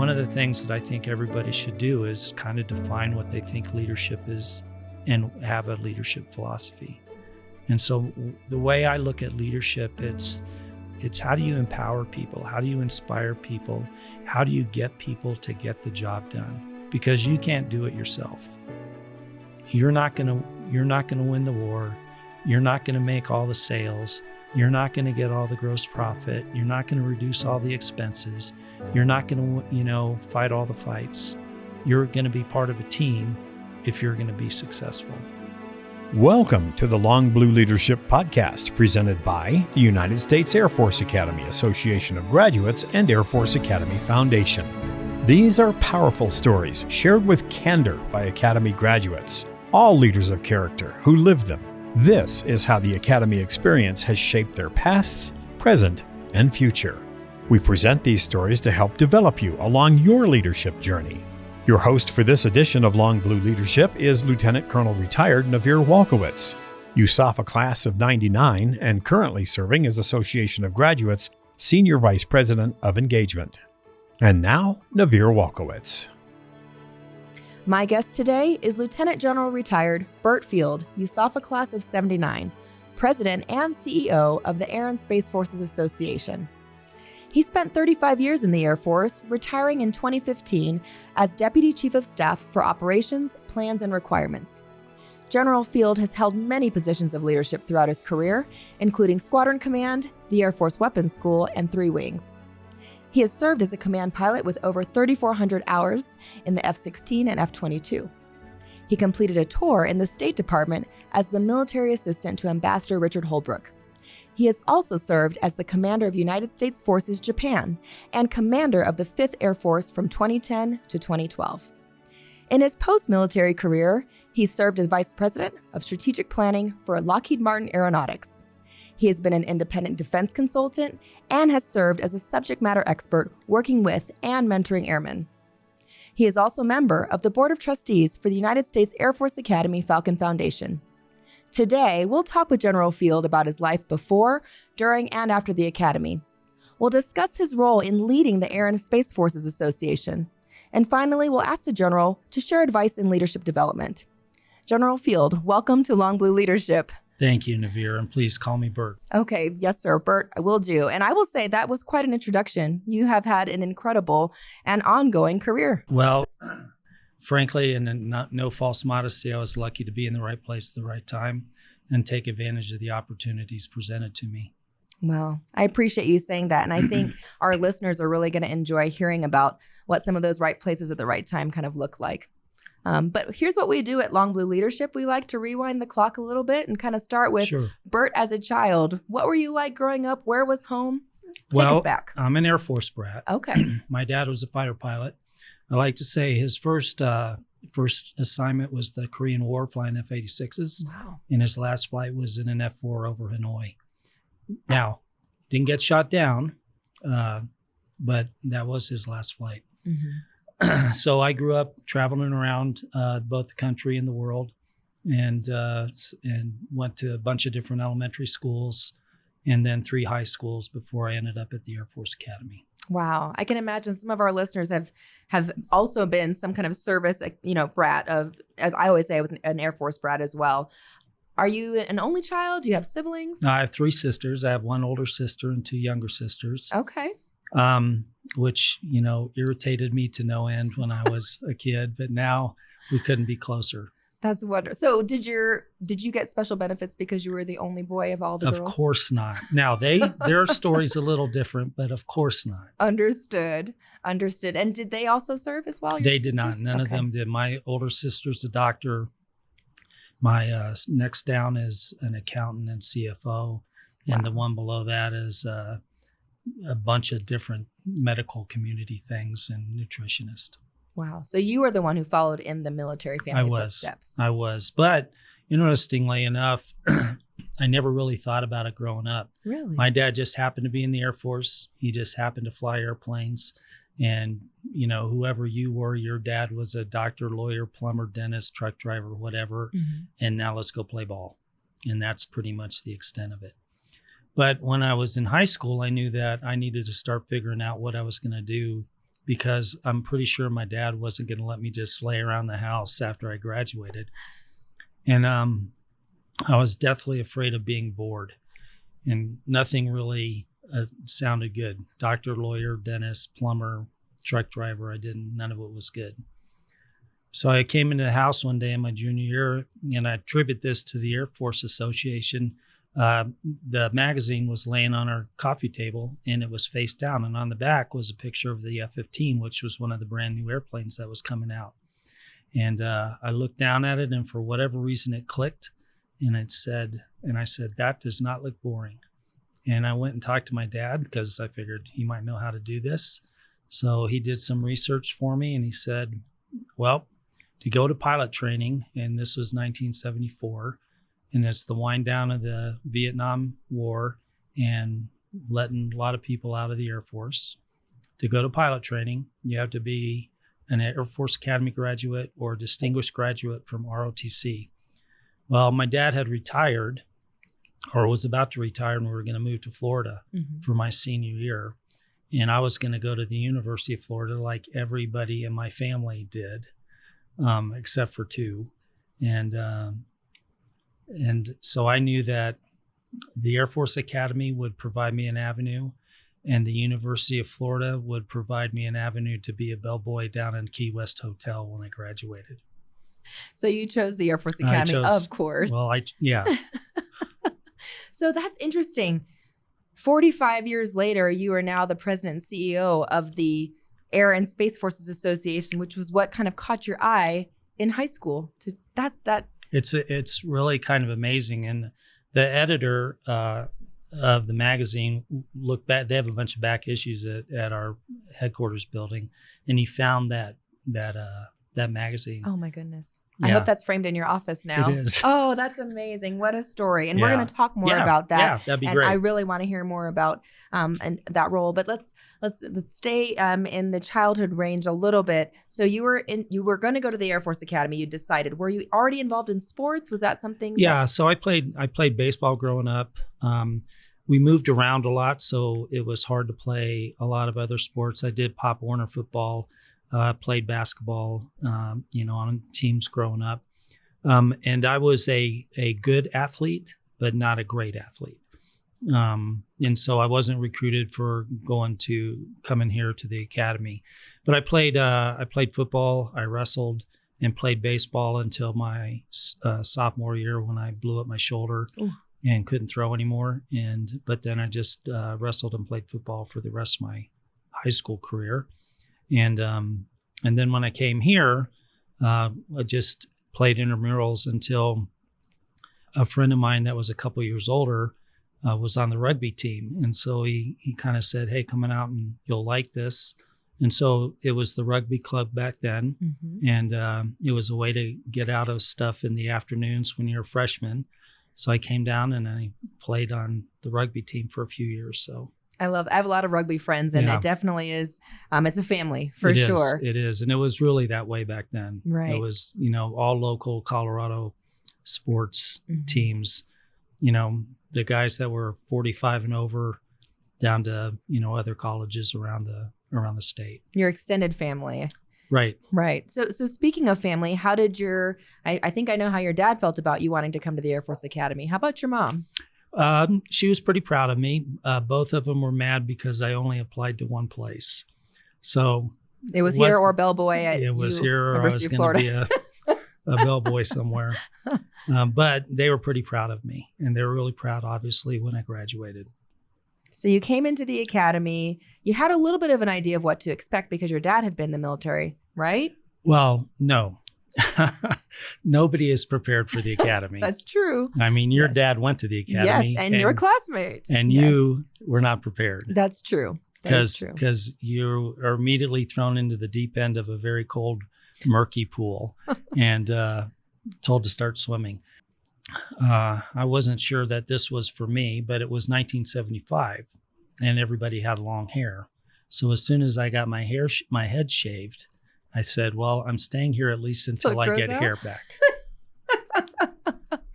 one of the things that I think everybody should do is kind of define what they think leadership is and have a leadership philosophy. And so the way I look at leadership, it's how do you empower people? How do you inspire people? How do you get people to get the job done? Because you can't do it yourself. You're not gonna win the war. You're not gonna make all the sales. You're not gonna get all the gross profit. You're not gonna reduce all the expenses. You're not gonna, fight all the fights. You're gonna be part of a team if you're gonna be successful. Welcome to the Long Blue Leadership Podcast, presented by the United States Air Force Academy Association of Graduates and Air Force Academy Foundation. These are powerful stories shared with candor by Academy graduates, all leaders of character who live them. This is how the Academy experience has shaped their pasts, present, and future. We present these stories to help develop you along your leadership journey. Your host for this edition of Long Blue Leadership is Lieutenant Colonel Retired Navir Walkowitz, USAFA Class of 99 and currently serving as Association of Graduates Senior Vice President of Engagement. And now, Navir Walkowitz. My guest today is Lieutenant General Retired Burt Field, USAFA Class of 79, President and CEO of the Air and Space Forces Association. He spent 35 years in the Air Force, retiring in 2015 as Deputy Chief of Staff for Operations, Plans, and Requirements. General Field has held many positions of leadership throughout his career, including Squadron Command, the Air Force Weapons School, and 3 Wings. He has served as a command pilot with over 3,400 hours in the F-16 and F-22. He completed a tour in the State Department as the military assistant to Ambassador Richard Holbrooke. He has also served as the commander of United States Forces Japan and commander of the 5th Air Force from 2010 to 2012. In his post-military career, he served as vice president of strategic planning for Lockheed Martin Aeronautics. He has been an independent defense consultant and has served as a subject matter expert working with and mentoring airmen. He is also a member of the Board of Trustees for the United States Air Force Academy Falcon Foundation. Today, we'll talk with General Field about his life before, during, and after the Academy. We'll discuss his role in leading the Air and Space Forces Association. And finally, we'll ask the General to share advice in leadership development. General Field, welcome to Long Blue Leadership. Thank you, Navir, and please call me Burt. Okay, yes, sir, Burt, I will do. And I will say that was quite an introduction. You have had an incredible and ongoing career. Well, frankly, and no false modesty, I was lucky to be in the right place at the right time and take advantage of the opportunities presented to me. Well, I appreciate you saying that. And I think our listeners are really going to enjoy hearing about what some of those right places at the right time kind of look like. But here's what we do at Long Blue Leadership. We like to rewind the clock a little bit and kind of start with Burt as a child. What were you like growing up? Where was home? Take us back. I'm an Air Force brat. Okay. My dad was a fighter pilot. I like to say his first assignment was the Korean War flying F-86s. Wow. And his last flight was in an F-4 over Hanoi. Now, didn't get shot down, but that was his last flight. Mm-hmm. So I grew up traveling around both the country and the world, and went to a bunch of different elementary schools and then 3 high schools before I ended up at the Air Force Academy. Wow. I can imagine some of our listeners have also been some kind of service, brat of, as I always say, I was an Air Force brat as well. Are you an only child? Do you have siblings? I have 3 sisters. I have 1 older sister and 2 younger sisters. Okay. Which, irritated me to no end when I was a kid, but now we couldn't be closer. That's wonderful. So did you get special benefits because you were the only boy of all the girls? Of course not. Now their story's a little different, but of course not. Understood. And did they also serve as well? They did not. None of them did. My older sister's a doctor. My next down is an accountant and CFO. And the one below that is a bunch of different medical community things and nutritionist. Wow. So you were the one who followed in the military family footsteps. I was. But interestingly enough, I never really thought about it growing up. Really? My dad just happened to be in the Air Force. He just happened to fly airplanes. And, whoever you were, your dad was a doctor, lawyer, plumber, dentist, truck driver, whatever. Mm-hmm. And now let's go play ball. And that's pretty much the extent of it. But when I was in high school, I knew that I needed to start figuring out what I was going to do because I'm pretty sure my dad wasn't going to let me just lay around the house after I graduated. And I was deathly afraid of being bored, and nothing really sounded good. Doctor, lawyer, dentist, plumber, truck driver, none of it was good. So I came into the house one day in my junior year, and I attribute this to the Air Force Association. The magazine was laying on our coffee table, and it was face down. And on the back was a picture of the F-15, which was one of the brand new airplanes that was coming out. And I looked down at it, and for whatever reason, it clicked. And I said, that does not look boring. And I went and talked to my dad because I figured he might know how to do this. So he did some research for me, and he said, well, to go to pilot training, and this was 1974, and it's the wind down of the Vietnam War and letting a lot of people out of the Air Force. To go to pilot training, you have to be an Air Force Academy graduate or a distinguished graduate from ROTC. Well, my dad had retired or was about to retire, and we were going to move to Florida for my senior year. And I was going to go to the University of Florida like everybody in my family did. Except for two. And so I knew that the Air Force Academy would provide me an avenue, and the University of Florida would provide me an avenue to be a bellboy down in Key West Hotel when I graduated. So you chose the Air Force Academy, of course. Well, yeah. So that's interesting. 45 years later, you are now the president and CEO of the Air and Space Forces Association, which was what kind of caught your eye in high school. It's really kind of amazing. And the editor of the magazine looked back. They have a bunch of back issues at our headquarters building, and he found that magazine. Oh my goodness! Yeah. I hope that's framed in your office now. It is. Oh, that's amazing! What a story! And we're going to talk more about that. Yeah, that'd be great. I really want to hear more about and that role. But let's stay in the childhood range a little bit. So you were going to go to the Air Force Academy. You decided. Were you already involved in sports? Was that something? Yeah. So I played baseball growing up. We moved around a lot, so it was hard to play a lot of other sports. I did Pop Warner football. Played basketball, on teams growing up. And I was a good athlete, but not a great athlete. And so I wasn't recruited for coming here to the academy. But I played football, I wrestled, and played baseball until my sophomore year when I blew up my shoulder. Ooh. And couldn't throw anymore. But then I just wrestled and played football for the rest of my high school career. And then when I came here, I just played intramurals until a friend of mine that was a couple years older was on the rugby team. And so he kind of said, hey, coming out and you'll like this. And so it was the rugby club back then. Mm-hmm. And it was a way to get out of stuff in the afternoons when you're a freshman. So I came down and I played on the rugby team for a few years. So I have a lot of rugby friends, and it definitely is. It's a family for sure. It is. And it was really that way back then. Right. It was, all local Colorado sports teams, the guys that were 45 and over down to, other colleges around the state. Your extended family. Right. Right. So speaking of family, how did I think I know how your dad felt about you wanting to come to the Air Force Academy. How about your mom? She was pretty proud of me. Both of them were mad because I only applied to one place. So it was here or bellboy at it was here or I was going to be a bellboy somewhere. But they were pretty proud of me, and they were really proud, obviously, when I graduated. So you came into the academy. You had a little bit of an idea of what to expect because your dad had been in the military, right? Well, no. Nobody is prepared for the academy. That's true. I mean, your dad went to the academy. Yes, and your classmate. And you were not prepared. That's true. Because you are immediately thrown into the deep end of a very cold, murky pool and told to start swimming. I wasn't sure that this was for me, but it was 1975 and everybody had long hair. So as soon as I got my head shaved, I said, well, I'm staying here at least until I get hair back.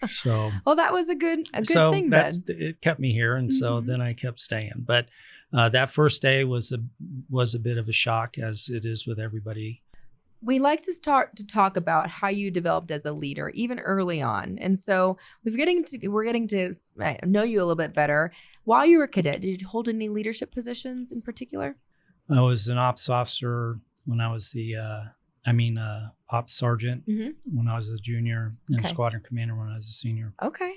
So, well, that was a good thing then. It kept me here. And so then I kept staying. But That first day was a bit of a shock, as it is with everybody. We like to start to talk about how you developed as a leader, even early on. And so we're getting to know you a little bit better. While you were a cadet, did you hold any leadership positions in particular? I was an ops officer when I was ops sergeant when I was a junior, and squadron commander when I was a senior. Okay.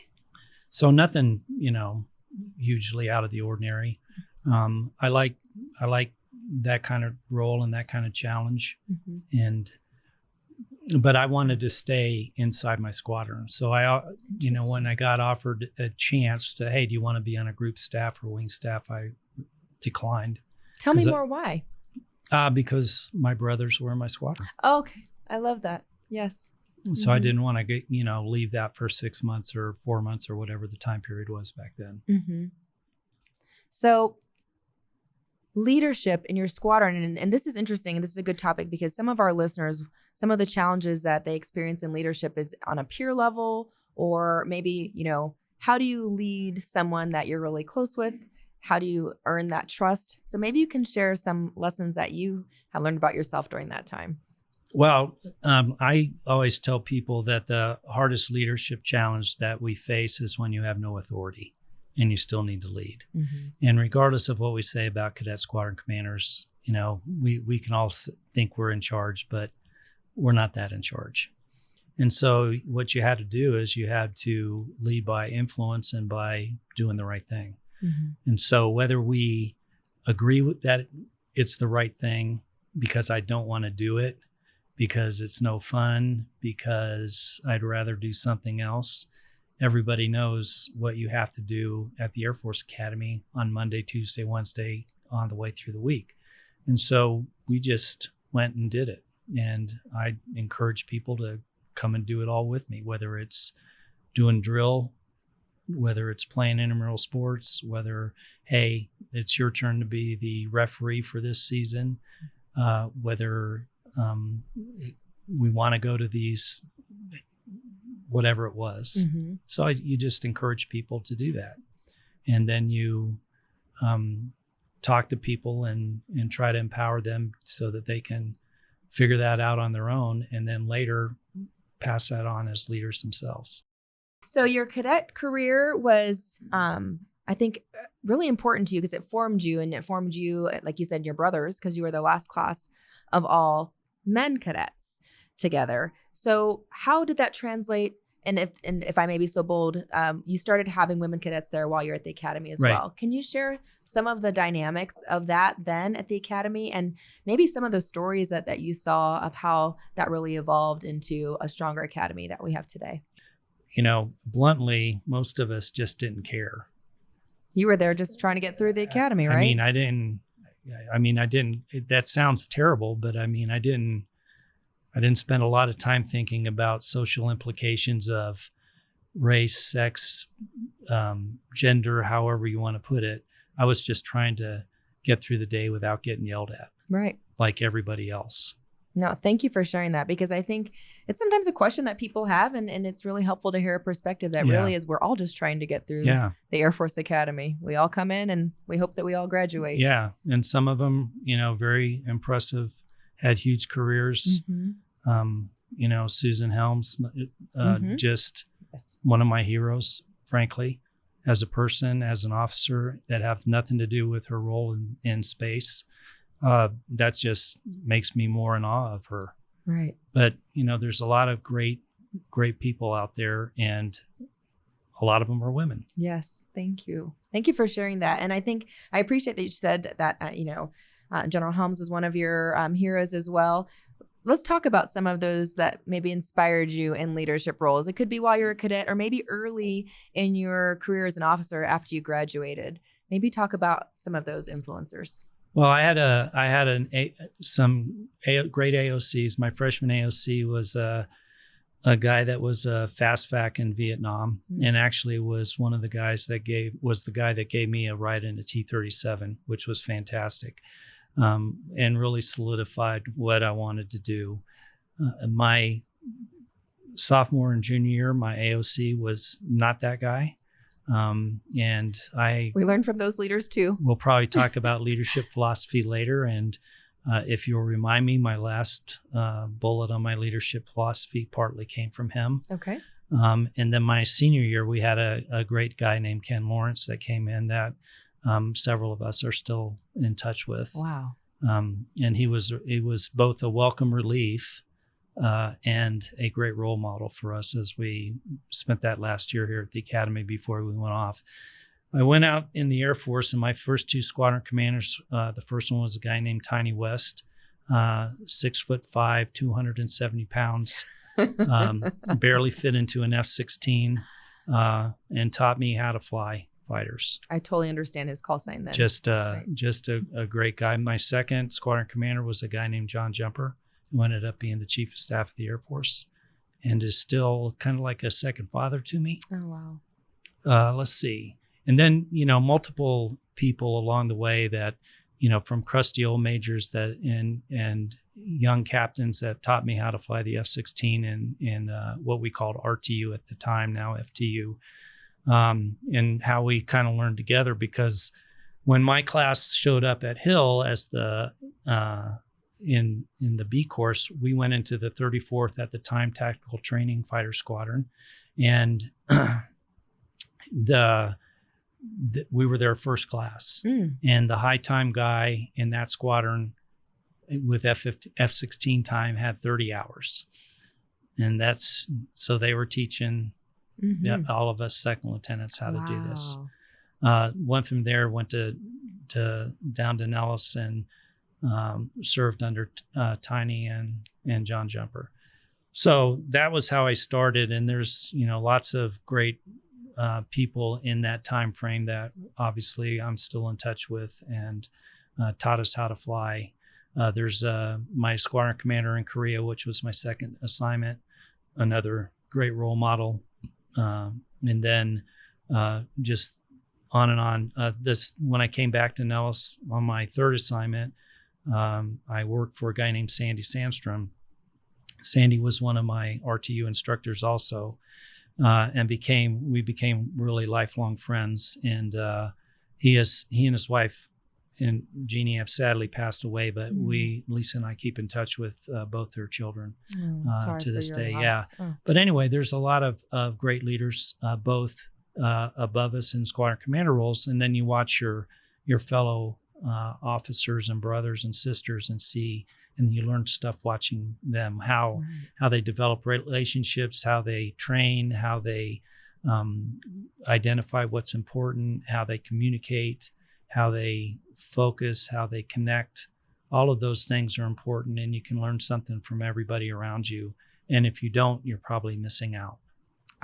So nothing, hugely out of the ordinary. I like that kind of role and that kind of challenge. But I wanted to stay inside my squadron. So when I got offered a chance to, hey, do you want to be on a group staff or wing staff? I declined. Tell me more why. Because my brothers were in my squadron. Oh, okay. I love that. Yes. So I didn't want to leave that for 6 months or 4 months or whatever the time period was back then. So leadership in your squadron, and this is interesting, and this is a good topic because some of our listeners, some of the challenges that they experience in leadership is on a peer level, or maybe, how do you lead someone that you're really close with? How do you earn that trust? So maybe you can share some lessons that you have learned about yourself during that time. Well, I always tell people that the hardest leadership challenge that we face is when you have no authority and you still need to lead. And regardless of what we say about cadet squadron commanders, we can all think we're in charge, but we're not that in charge. And so what you had to do is you had to lead by influence and by doing the right thing. And so whether we agree with that it's the right thing because I don't want to do it, because it's no fun, because I'd rather do something else, everybody knows what you have to do at the Air Force Academy on Monday, Tuesday, Wednesday, on the way through the week. And so we just went and did it. And I encourage people to come and do it all with me, whether it's doing drill, whether it's playing intramural sports, whether, hey, it's your turn to be the referee for this season, whether we want to go to these, whatever it was. So you just encourage people to do that. And then you talk to people and try to empower them so that they can figure that out on their own, and then later pass that on as leaders themselves. So your cadet career was, I think, really important to you because it formed you, and it formed you, like you said, your brothers, because you were the last class of all men cadets together. So how did that translate? And if I may be so bold, you started having women cadets there while you're at the academy as well. Can you share some of the dynamics of that then at the academy, and maybe some of the stories that you saw of how that really evolved into a stronger academy that we have today? Bluntly, most of us just didn't care. You were there just trying to get through the academy, right? I didn't, that sounds terrible, but I didn't spend a lot of time thinking about social implications of race, sex, gender, however you want to put it. I was just trying to get through the day without getting yelled at. Right. Like everybody else. No, thank you for sharing that, because I think it's sometimes a question that people have, and it's really helpful to hear a perspective that really is we're all just trying to get through the Air Force Academy. We all come in and we hope that we all graduate. Yeah. And some of them, very impressive, had huge careers. Susan Helms, just one of my heroes, frankly, as a person, as an officer, that have nothing to do with her role in space. That just makes me more in awe of her. Right. But, there's a lot of great people out there, and a lot of them are women. Yes. Thank you. Thank you for sharing that. And I think I appreciate that you said that, General Helms was one of your heroes as well. Let's talk about some of those that maybe inspired you in leadership roles. It could be while you're a cadet, or maybe early in your career as an officer after you graduated. Maybe talk about some of those influencers. Well, I had some great AOCs. My freshman AOC was a guy that was a fast vac in Vietnam, and actually was one of the guys that gave me a ride in a T-37, which was fantastic. And really solidified what I wanted to do. My sophomore and junior year, my AOC was not that guy. And We learn from those leaders too. we'll probably talk about leadership philosophy later. And if you'll remind me, my last bullet on my leadership philosophy partly came from him. Okay. And then my senior year, we had a great guy named Ken Lawrence that came in that several of us are still in touch with. Wow. And he was both a welcome relief and a great role model for us as we spent that last year here at the academy before we went off. I went out in the Air Force, and my first two squadron commanders, the first one was a guy named Tiny West, 6'5", 270 pounds, barely fit into an F-16, and taught me how to fly fighters. I totally understand his call sign then. Just a great guy. My second squadron commander was a guy named John Jumper, who ended up being the chief of staff of the Air Force and is still kind of like a second father to me. Oh, wow. Let's see. And then, multiple people along the way that, from crusty old majors that and young captains that taught me how to fly the F-16 and what we called RTU at the time, now FTU, and how we kind of learned together. Because when my class showed up at Hill as the in the B course, we went into the 34th at the time Tactical Training Fighter Squadron, and we were their first class. And the high time guy in that squadron with F-16 time had 30 hours, and so they were teaching all of us second lieutenants how to do this. Went from there, went to down to Nellis and served under Tiny and John Jumper. So that was how I started. And there's, lots of great people in that time frame that obviously I'm still in touch with and taught us how to fly. There's my squadron commander in Korea, which was my second assignment, another great role model. And then just on and on. When I came back to Nellis on my third assignment, I worked for a guy named Sandy Sandstrom. Sandy was one of my RTU instructors also, and we became really lifelong friends. And he and his wife and Jeannie have sadly passed away, but Lisa and I keep in touch with both their children to this day. Loss. Yeah. Oh. But anyway, there's a lot of great leaders, both above us in squadron commander roles, and then you watch your fellow officers and brothers and sisters and see, and you learn stuff watching them, how they develop relationships, how they train, how they identify what's important, how they communicate, how they focus, how they connect. All of those things are important, and you can learn something from everybody around you. And if you don't, you're probably missing out.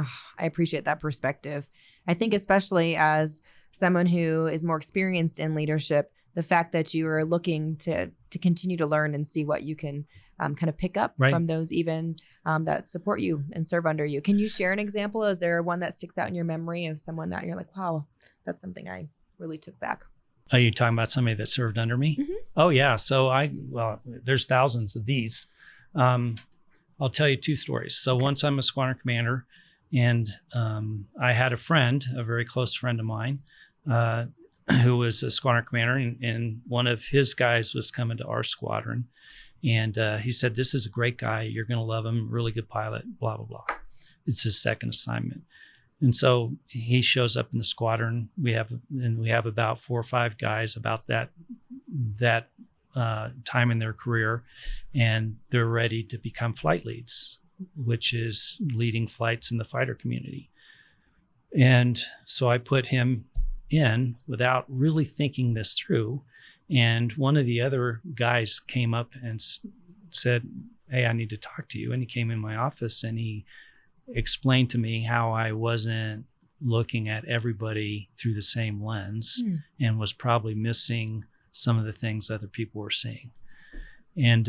Oh, I appreciate that perspective. I think especially as someone who is more experienced in leadership, the fact that you are looking to continue to learn and see what you can kind of pick up from those even that support you and serve under you. Can you share an example? Is there one that sticks out in your memory of someone that you're like, wow, that's something I really took back? Are you talking about somebody that served under me? Mm-hmm. Oh, yeah. So there's thousands of these. I'll tell you two stories. So once I'm a squadron commander, and I had a friend, a very close friend of mine, who was a squadron commander, and one of his guys was coming to our squadron. And he said, "This is a great guy. You're going to love him. Really good pilot, blah, blah, blah." It's his second assignment. And so he shows up in the squadron. We have about 4 or 5 guys about that time in their career, and they're ready to become flight leads, which is leading flights in the fighter community. And so I put him in without really thinking this through. And one of the other guys came up and said, "Hey, I need to talk to you." And he came in my office and he explained to me how I wasn't looking at everybody through the same lens and was probably missing some of the things other people were seeing. And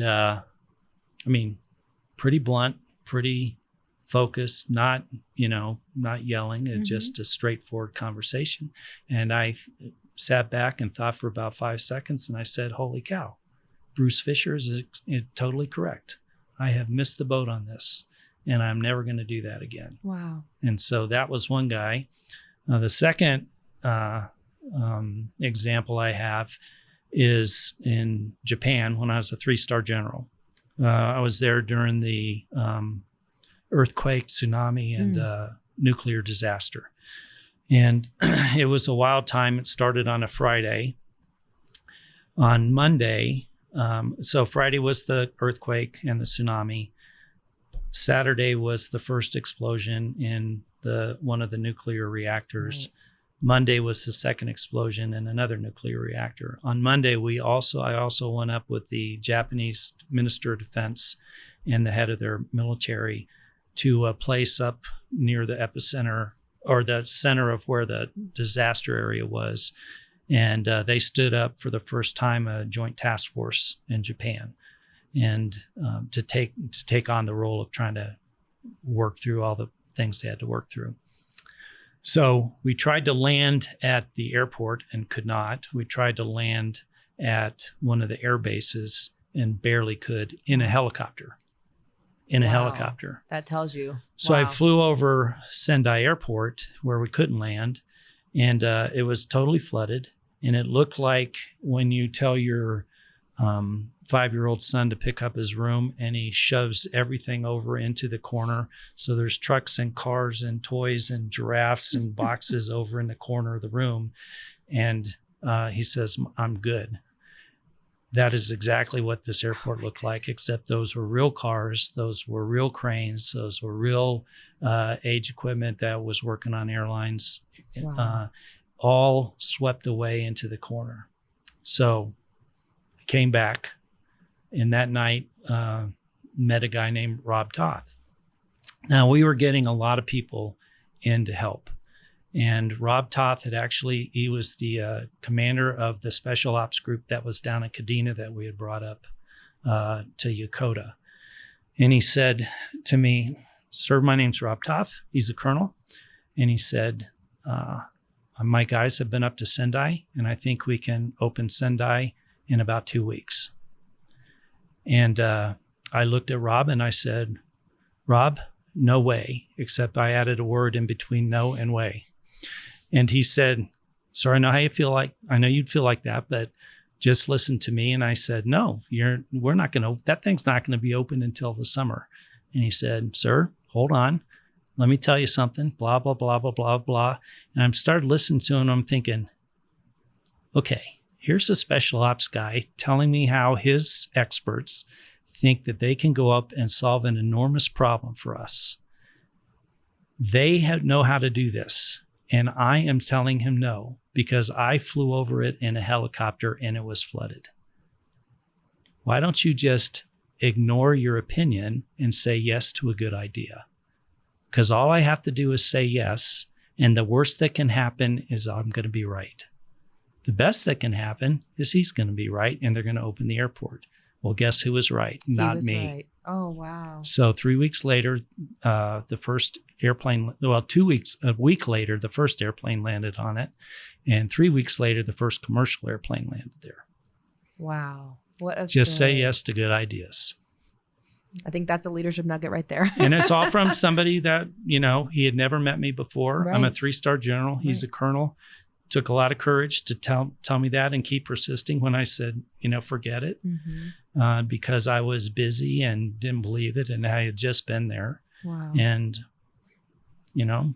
pretty blunt, pretty focused, not yelling, it's just a straightforward conversation. And I sat back and thought for about 5 seconds, and I said, "Holy cow, Bruce Fisher is totally correct. I have missed the boat on this, and I'm never going to do that again." Wow. And so that was one guy. The second example I have is in Japan when I was a 3-star general. I was there during the earthquake, tsunami, and nuclear disaster. And it was a wild time. It started on a Friday. On Monday, so Friday was the earthquake and the tsunami. Saturday was the first explosion in one of the nuclear reactors. Right. Monday was the second explosion in another nuclear reactor. On Monday, I also went up with the Japanese Minister of Defense and the head of their military to a place up near the epicenter or the center of where the disaster area was. And they stood up for the first time a joint task force in Japan, and to take on the role of trying to work through all the things they had to work through. So we tried to land at the airport and could not. We tried to land at one of the air bases and barely could in a helicopter. That tells you. So I flew over Sendai Airport where we couldn't land, and it was totally flooded. And it looked like when you tell your 5-year-old son to pick up his room and he shoves everything over into the corner. So there's trucks and cars and toys and giraffes and boxes over in the corner of the room. And he says, "I'm good." That is exactly what this airport looked like, except those were real cars. Those were real cranes. Those were real age equipment that was working on airlines, all swept away into the corner. So I came back. And that night, met a guy named Rob Toth. Now, we were getting a lot of people in to help. And Rob Toth he was the commander of the special ops group that was down in Kadena that we had brought up to Yokota. And he said to me, "Sir, my name's Rob Toth." He's a colonel. And he said, "My guys have been up to Sendai, and I think we can open Sendai in about 2 weeks." And I looked at Rob and I said, "Rob, no way," except I added a word in between no and way. And he said, "Sir, I know how you feel like, I know you'd feel like that, but just listen to me." And I said, "No, that thing's not going to be open until the summer." And he said, "Sir, hold on. Let me tell you something, blah, blah, blah, blah, blah, blah." And I started listening to him and I'm thinking, okay, here's a special ops guy telling me how his experts think that they can go up and solve an enormous problem for us. They know how to do this. And I am telling him no, because I flew over it in a helicopter and it was flooded. Why don't you just ignore your opinion and say yes to a good idea? Because all I have to do is say yes. And the worst that can happen is I'm going to be right. The best that can happen is he's going to be right and they're going to open the airport. Well, guess who was right? Not me. Right. Oh, wow. So 3 weeks later, the first airplane, a week later, the first airplane landed on it. And 3 weeks later, the first commercial airplane landed there. Wow. What a Just story. say yes to good ideas. I think that's a leadership nugget right there. And it's all from somebody that, he had never met me before. Right. I'm a 3-star general. He's a colonel. Took a lot of courage to tell me that and keep persisting when I said, forget it, because I was busy and didn't believe it. And I had just been there. Wow. And,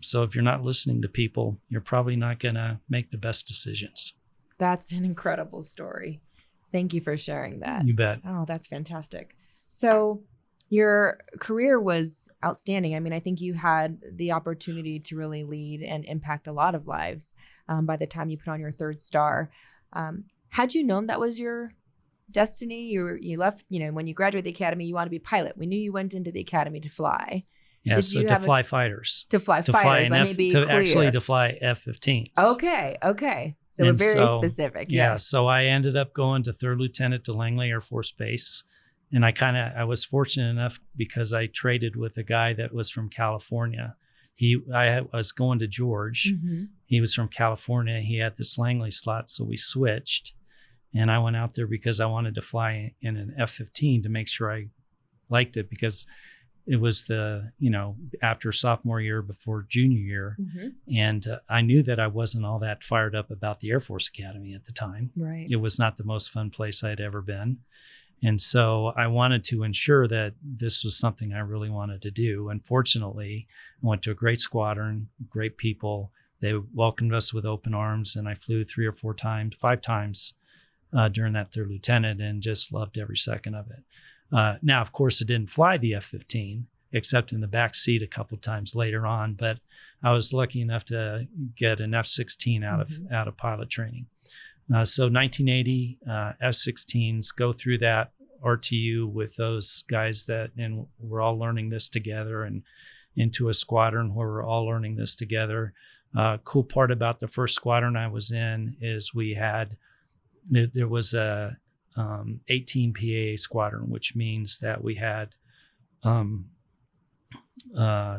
so if you're not listening to people, you're probably not going to make the best decisions. That's an incredible story. Thank you for sharing that. You bet. Oh, that's fantastic. So your career was outstanding. I mean, I think you had the opportunity to really lead and impact a lot of lives by the time you put on your 3rd star. Had you known that was your destiny? You left, when you graduated the academy, you wanted to be a pilot. We knew you went into the academy to fly. Yeah, so to fly fighters. To fly fighters, let me be clear. Actually to fly F-15s. Okay. So we're very specific. Yeah, yes. So I ended up going to 3rd Lieutenant to Langley Air Force Base. And I was fortunate enough because I traded with a guy that was from California. I was going to George. Mm-hmm. He was from California. He had this Langley slot, so we switched. And I went out there because I wanted to fly in an F-15 to make sure I liked it, because it was after sophomore year before junior year. And I knew that I wasn't all that fired up about the Air Force Academy at the time. Right. It was not the most fun place I'd ever been. And so I wanted to ensure that this was something I really wanted to do. And fortunately, I went to a great squadron, great people. They welcomed us with open arms, and I flew 5 times during that third lieutenant, and just loved every second of it. Now, of course, I didn't fly the F-15, except in the back seat a couple of times later on, but I was lucky enough to get an F-16 out of pilot training. So 1980, F-16s, go through that RTU with those guys and we're all learning this together, and into a squadron where we're all learning this together. Cool part about the first squadron I was in is there was a 18 PAA squadron, which means that we had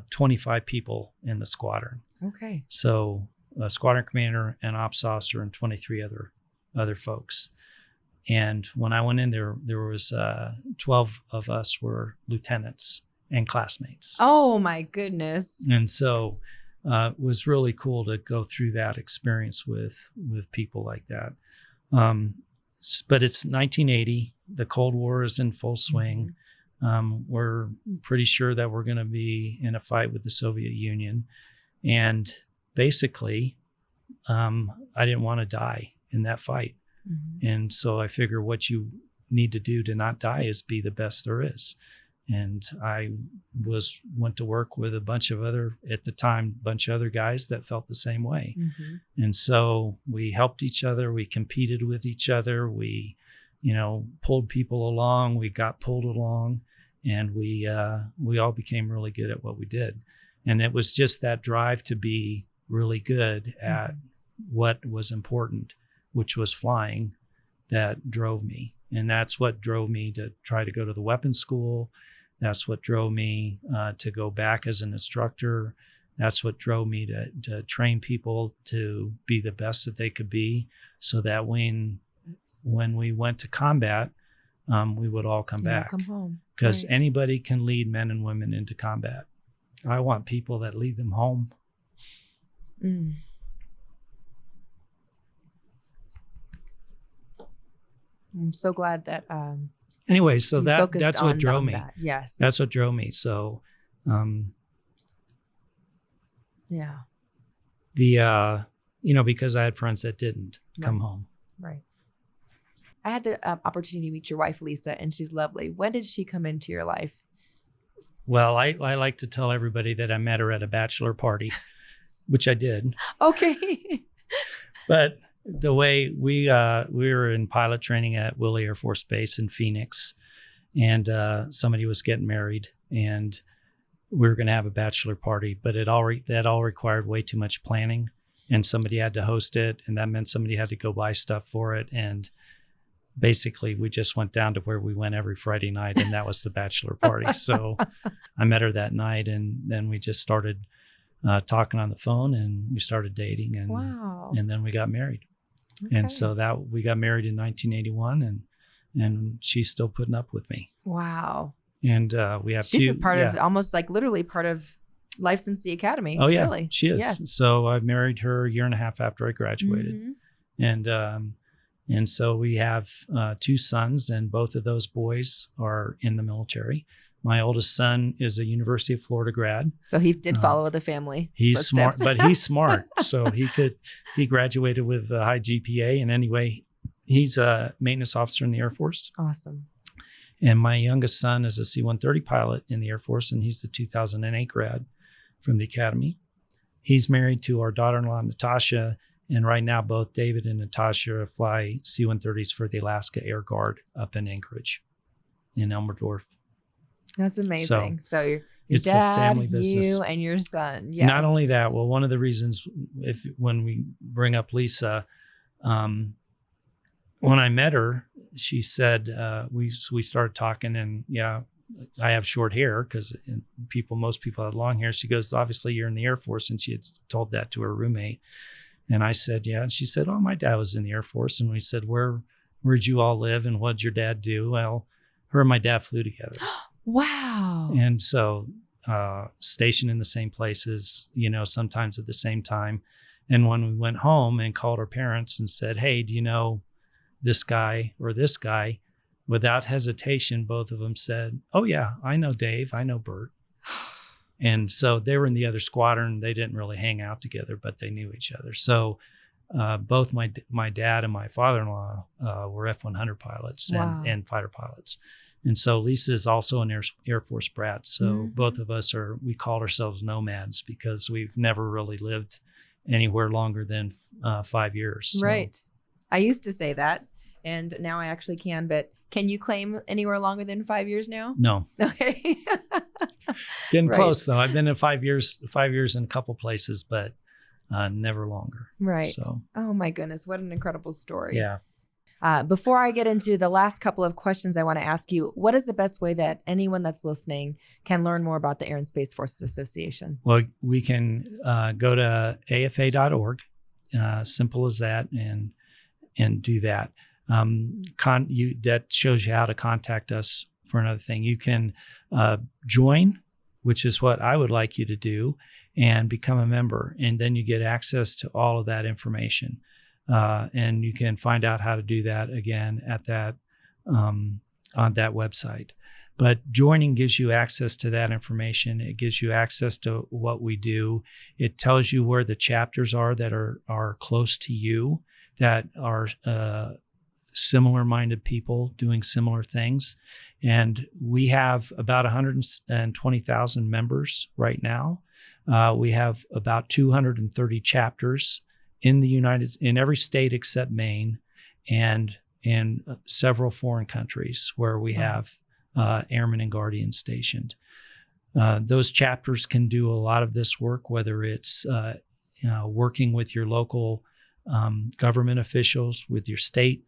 25 people in the squadron. Okay. So a squadron commander, an ops officer, and 23 other folks. And when I went in there was 12 of us were lieutenants and classmates. Oh my goodness. And so it was really cool to go through that experience with people like that. But it's 1980. The Cold War is in full swing. We're pretty sure that we're going to be in a fight with the Soviet Union. And basically, I didn't want to die in that fight. And so I figure what you need to do to not die is be the best there is. And I went to work with a bunch of other guys that felt the same way. And so we helped each other. We competed with each other. We, pulled people along. We got pulled along, and we all became really good at what we did. And it was just that drive to be really good at what was important, which was flying, that drove me. And that's what drove me to try to go to the weapons school. That's what drove me to go back as an instructor. That's what drove me to train people to be the best that they could be, so that when we went to combat, we would all come back. Come home. Because Right. anybody can lead men and women into combat. I want people that lead them home. I'm so glad that Anyway, so you that's focused what on drove me. that. Yes. That's what drove me. So yeah. because I had friends that didn't come home. Right. I had the opportunity to meet your wife, Lisa, and she's lovely. When did she come into your life? Well, I like to tell everybody that I met her at a bachelor party, which I did. Okay. But the way we were in pilot training at Willie Air Force Base in Phoenix, and somebody was getting married, and we were going to have a bachelor party, but that all required way too much planning, and somebody had to host it, and that meant somebody had to go buy stuff for it. And basically we just went down to where we went every Friday night, and that was the bachelor party. So I met her that night, and then we just started talking on the phone, and we started dating, and Wow. and then we got married. Okay. And so that we got married in 1981, and she's still putting up with me. Wow. And we have She's two. part of, almost like literally part of life since the academy. Oh yeah, Really. she is. Yes. So I married her a year and a half after I graduated, and so we have 2 sons, and both of those boys are in the military. My oldest son is a University of Florida grad. So he did follow the family. He's footsteps. smart, but he's smart. So he graduated with a high GPA. And anyway, he's a maintenance officer in the Air Force. Awesome. And my youngest son is a C-130 pilot in the Air Force, and he's the 2008 grad from the academy. He's married to our daughter-in-law, Natasha. And right now, both David and Natasha fly C-130s for the Alaska Air Guard up in Anchorage in Elmerdorf. That's amazing. So your It's dad, a family business. you, and your son. Yes. Not only that, well, one of the reasons, when we bring up Lisa, when I met her, she said we started talking, and I have short hair because most people have long hair. She goes, obviously you're in the Air Force, and she had told that to her roommate. And I said, yeah. And she said, oh, my dad was in the Air Force. And we said, where'd you all live, and what'd your dad do? Well, her and my dad flew together. Wow. And so stationed in the same places, sometimes at the same time. And when we went home and called our parents and said, hey, do you know this guy or this guy? Without hesitation, both of them said, oh, yeah, I know Dave. I know Burt. And so they were in the other squadron. They didn't really hang out together, but they knew each other. So both my dad and my father-in-law were F-100 pilots and fighter pilots. And so Lisa is also an Air Force brat. So both of us we call ourselves nomads because we've never really lived anywhere longer than 5 years. So. Right. I used to say that, and now I actually can, but can you claim anywhere longer than 5 years now? No. Okay. Getting close though. I've been in 5 years in a couple places, but never longer. Right. So. Oh my goodness. What an incredible story. Yeah. Before I get into the last couple of questions, I want to ask you, what is the best way that anyone that's listening can learn more about the Air and Space Forces Association? Well, we can go to afa.org, simple as that, and do that. That shows you how to contact us for another thing. You can join, which is what I would like you to do, and become a member. And then you get access to all of that information. And you can find out how to do that again at that on that website. But joining gives you access to that information. It gives you access to what we do. It tells you where the chapters are that are close to you, that are similar-minded people doing similar things. And we have about 120,000 members right now. We have about 230 chapters in every state except Maine, and in several foreign countries where we have airmen and guardians stationed. Those chapters can do a lot of this work, whether it's working with your local government officials, with your state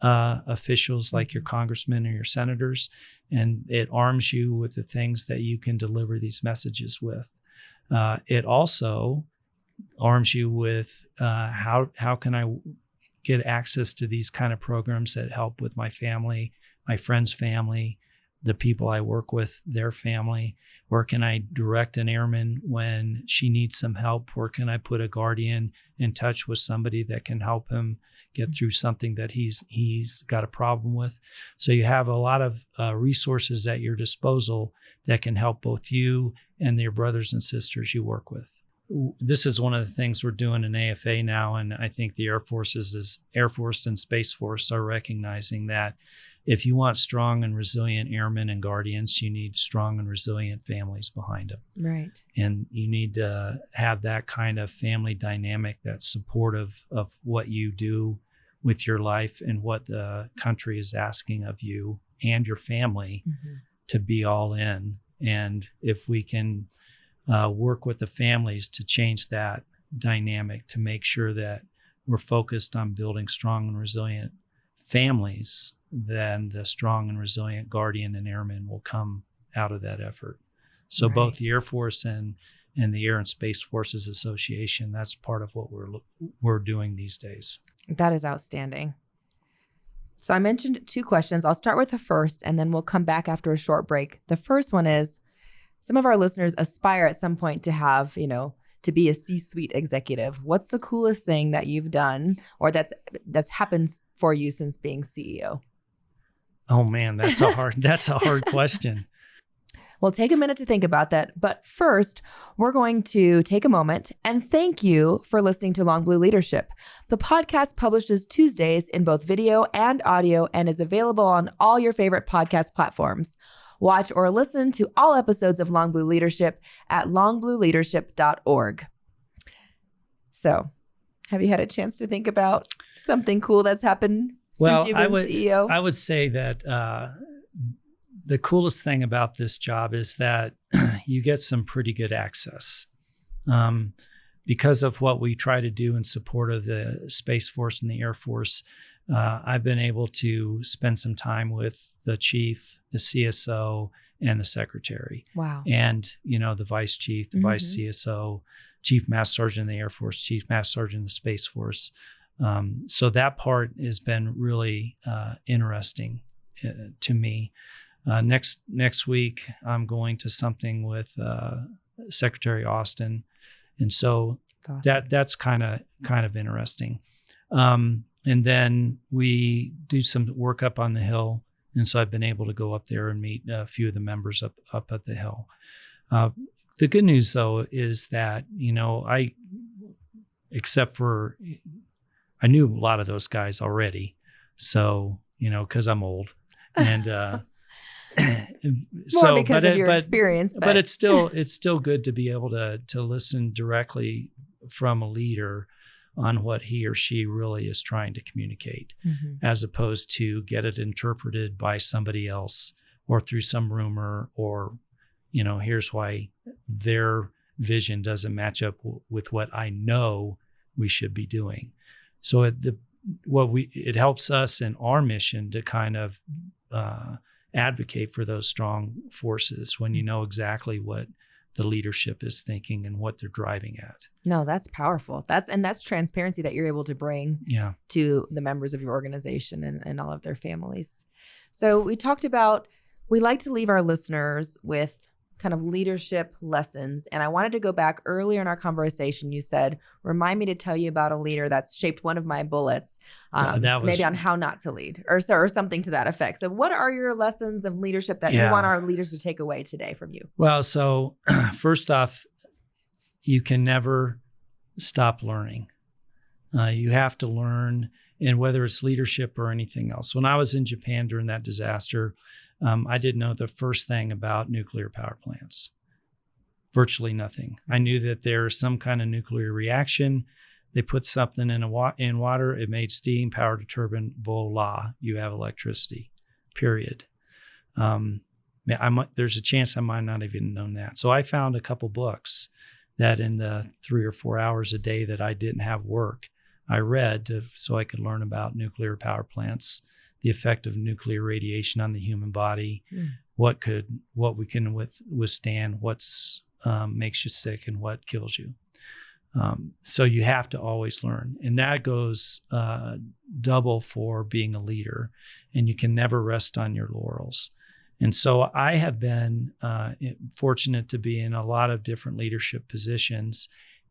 officials like your congressmen or your senators, and it arms you with the things that you can deliver these messages with. It also arms you with how can I get access to these kind of programs that help with my family, my friend's family, the people I work with, their family. Where can I direct an airman when she needs some help? Where can I put a guardian in touch with somebody that can help him get through something that he's got a problem with? So you have a lot of resources at your disposal that can help both you and your brothers and sisters you work with. This is one of the things we're doing in AFA now, and I think the Air Force and Space Force are recognizing that if you want strong and resilient airmen and guardians, you need strong and resilient families behind them. Right. And you need to have that kind of family dynamic that's supportive of what you do with your life and what the country is asking of you and your family to be all in. And if we can work with the families to change that dynamic, to make sure that we're focused on building strong and resilient families, then the strong and resilient guardian and airmen will come out of that effort. So both the Air Force and the Air and Space Forces Association, that's part of what we're doing these days. That is outstanding. So I mentioned 2 questions. I'll start with the first, and then we'll come back after a short break. The first one is, some of our listeners aspire at some point to have, to be a C-suite executive. What's the coolest thing that you've done or that's happened for you since being CEO? Oh man, that's a hard question. Well, take a minute to think about that. But first, we're going to take a moment and thank you for listening to Long Blue Leadership. The podcast publishes Tuesdays in both video and audio and is available on all your favorite podcast platforms. Watch or listen to all episodes of Long Blue Leadership at longblueleadership.org. So, have you had a chance to think about something cool that's happened since you've been CEO? I would say that the coolest thing about this job is that you get some pretty good access. Because of what we try to do in support of the Space Force and the Air Force, I've been able to spend some time with the chief, the CSO, and the secretary. Wow. And, the vice chief, the vice CSO, chief master sergeant in the Air Force, chief master sergeant in the Space Force. So that part has been really interesting to me. Next week, I'm going to something with Secretary Austin, and so that's kind of interesting. And then we do some work up on the Hill, and so I've been able to go up there and meet a few of the members up at the Hill. The good news, though, is that I knew a lot of those guys already, so because I'm old, and more because of your experience. But it's still good to be able to listen directly from a leader on what he or she really is trying to communicate, as opposed to get it interpreted by somebody else or through some rumor, or here's why their vision doesn't match up with what I know we should be doing. So it helps us in our mission to kind of advocate for those strong forces when you know exactly what the leadership is thinking and what they're driving at. No, that's powerful. That's transparency that you're able to bring to the members of your organization and all of their families. So we talked about, we like to leave our listeners with kind of leadership lessons. And I wanted to go back earlier in our conversation. You said, remind me to tell you about a leader that's shaped one of my bullets, maybe on how not to lead or something to that effect. So what are your lessons of leadership that you want our leaders to take away today from you? Well, so first off, you can never stop learning. You have to learn, and whether it's leadership or anything else. When I was in Japan during that disaster, I didn't know the first thing about nuclear power plants. Virtually nothing. I knew that there's some kind of nuclear reaction. They put something in water. It made steam, powered a turbine. Voila, you have electricity. Period. There's a chance I might not have even known that. So I found a couple books that in the 3 or 4 hours a day that I didn't have work, I read so I could learn about nuclear power plants, the effect of nuclear radiation on the human body, what we can withstand, what's makes you sick, and what kills you. So you have to always learn, and that goes double for being a leader, and you can never rest on your laurels. And so I have been fortunate to be in a lot of different leadership positions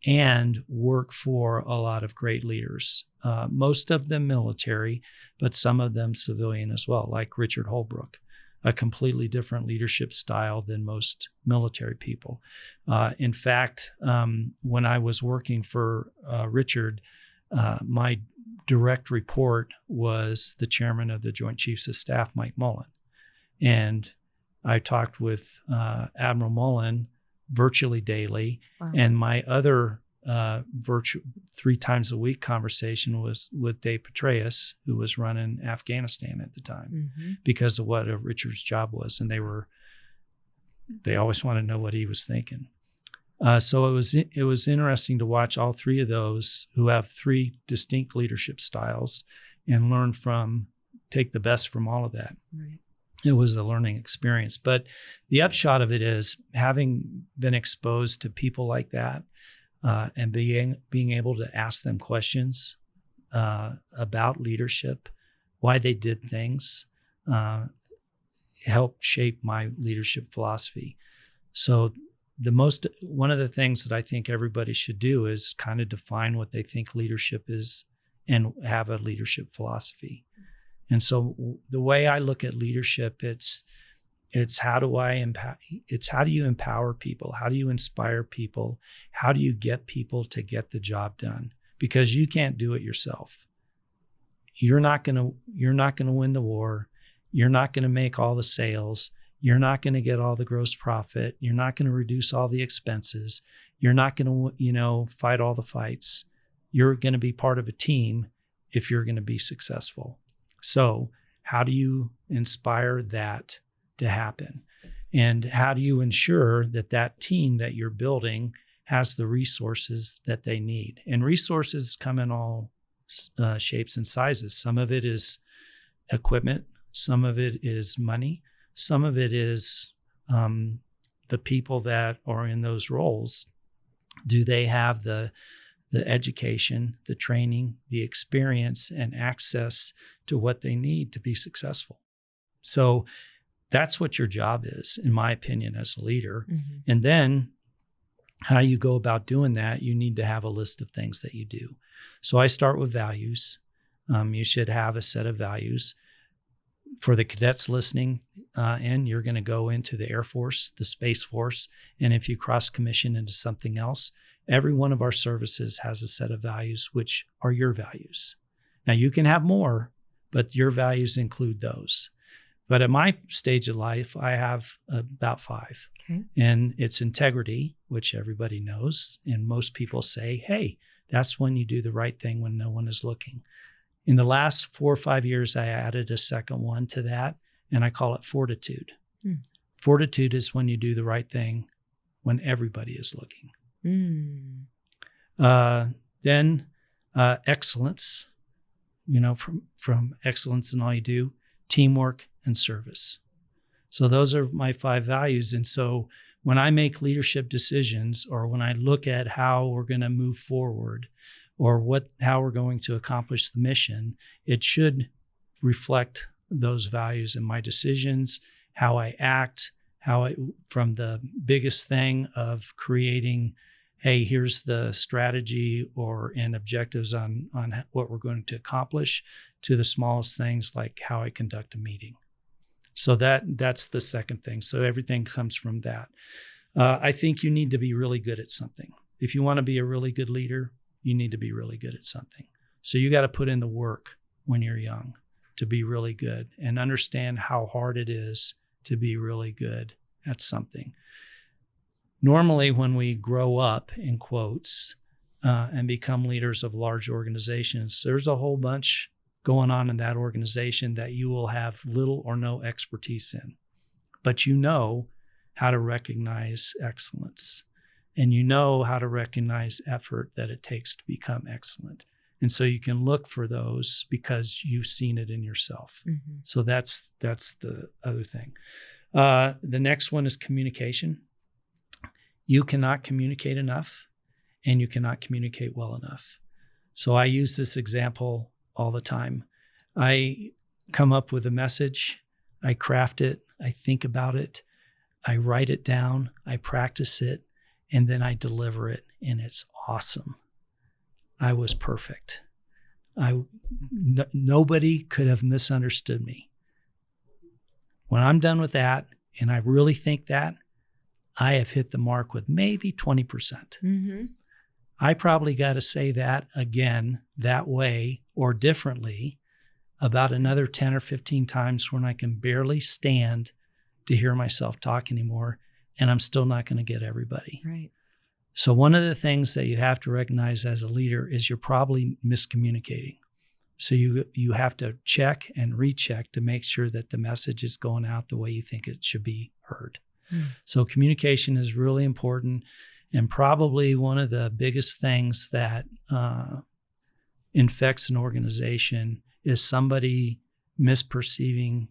and work for a lot of great leaders, most of them military, but some of them civilian as well, like Richard Holbrooke, a completely different leadership style than most military people. In fact, when I was working for Richard, my direct report was the chairman of the Joint Chiefs of Staff, Mike Mullen. And I talked with Admiral Mullen virtually daily. Wow. And my other 3 times a week conversation was with Dave Petraeus, who was running Afghanistan at the time, because of what Richard's job was. And they always wanted to know what he was thinking. So it was interesting to watch all 3 of those who have 3 distinct leadership styles and take the best from all of that. Right. It was a learning experience. But the upshot of it is, having been exposed to people like that, and being able to ask them questions about leadership, why they did things, helped shape my leadership philosophy. So one of the things that I think everybody should do is kind of define what they think leadership is and have a leadership philosophy. And so the way I look at leadership, it's how do you empower people? How do you inspire people? How do you get people to get the job done? Because you can't do it yourself. You're not going to win the war. You're not going to make all the sales. You're not going to get all the gross profit. You're not going to reduce all the expenses. You're not going to, fight all the fights. You're going to be part of a team if you're going to be successful. So how do you inspire that to happen? And how do you ensure that team that you're building has the resources that they need? And resources come in all shapes and sizes. Some of it is equipment. Some of it is money. Some of it is the people that are in those roles. Do they have the education, the training, the experience, and access to what they need to be successful? So that's what your job is, in my opinion, as a leader. Mm-hmm. And then how you go about doing that, you need to have a list of things that you do. So I start with values. You should have a set of values. For the cadets listening in, you're going to go into the Air Force, the Space Force, and if you cross commission into something else, every one of our services has a set of values, which are your values. Now, you can have more, but your values include those. But at my stage of life, I have about 5. Okay. And it's integrity, which everybody knows. And most people say, hey, that's when you do the right thing when no one is looking. In the last 4 or 5 years, I added a second one to that, and I call it fortitude. Mm. Fortitude is when you do the right thing when everybody is looking. Then excellence, from excellence in all you do, teamwork, and service. So those are my 5 values. And so when I make leadership decisions, or when I look at how we're going to move forward, or how we're going to accomplish the mission, it should reflect those values in my decisions, how I act, from the biggest thing of creating, hey, here's the strategy and objectives on what we're going to accomplish, to the smallest things like how I conduct a meeting. So that's the second thing. So everything comes from that. I think you need to be really good at something. If you want to be a really good leader, you need to be really good at something. So you got to put in the work when you're young to be really good, and understand how hard it is to be really good at something. Normally, when we grow up, in quotes, and become leaders of large organizations, there's a whole bunch going on in that organization that you will have little or no expertise in. But you know how to recognize excellence, and you know how to recognize effort that it takes to become excellent. And so you can look for those because you've seen it in yourself. Mm-hmm. So that's the other thing. The next one is communication. You cannot communicate enough, and you cannot communicate well enough. So I use this example all the time. I come up with a message, I craft it, I think about it, I write it down, I practice it, and then I deliver it, and it's awesome. I was perfect. Nobody could have misunderstood me. When I'm done with that, and I really think that, I have hit the mark with maybe 20%. Mm-hmm. I probably got to say that again, that way, or differently, about another 10 or 15 times when I can barely stand to hear myself talk anymore, and I'm still not going to get everybody. Right. So one of the things that you have to recognize as a leader is you're probably miscommunicating. So you have to check and recheck to make sure that the message is going out the way you think it should be heard. So communication is really important, and probably one of the biggest things that infects an organization is somebody misperceiving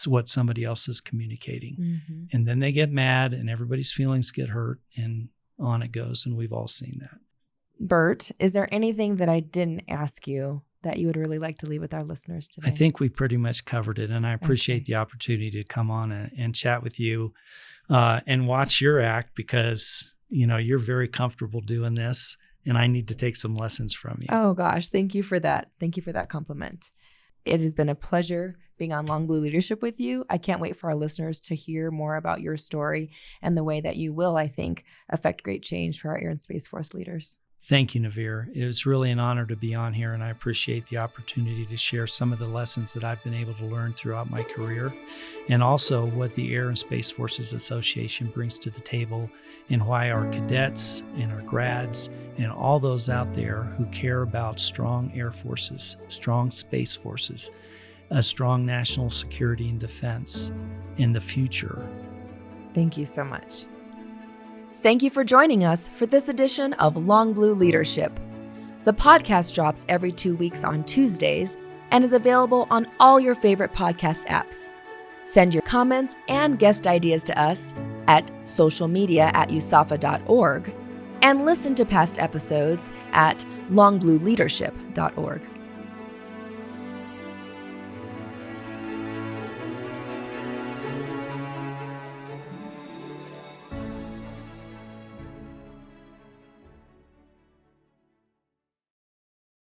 what somebody else is communicating. Mm-hmm. And then they get mad, and everybody's feelings get hurt, and on it goes, and we've all seen that. Burt, is there anything that I didn't ask you that you would really like to leave with our listeners today? I think we pretty much covered it, and I appreciate the opportunity to come on and chat with you and watch your act, because you're very comfortable doing this, and I need to take some lessons from you. Oh gosh, thank you for that. Thank you for that compliment. It has been a pleasure being on Long Blue Leadership with you. I can't wait for our listeners to hear more about your story and the way that you will, I think, affect great change for our Air and Space Force leaders. Thank you, Navir. It was really an honor to be on here, and I appreciate the opportunity to share some of the lessons that I've been able to learn throughout my career, and also what the Air and Space Forces Association brings to the table, and why our cadets and our grads and all those out there who care about strong air forces, strong space forces, a strong national security and defense in the future. Thank you so much. Thank you for joining us for this edition of Long Blue Leadership. The podcast drops every 2 weeks on Tuesdays and is available on all your favorite podcast apps. Send your comments and guest ideas to us at socialmedia@usafa.org and listen to past episodes at longblueleadership.org.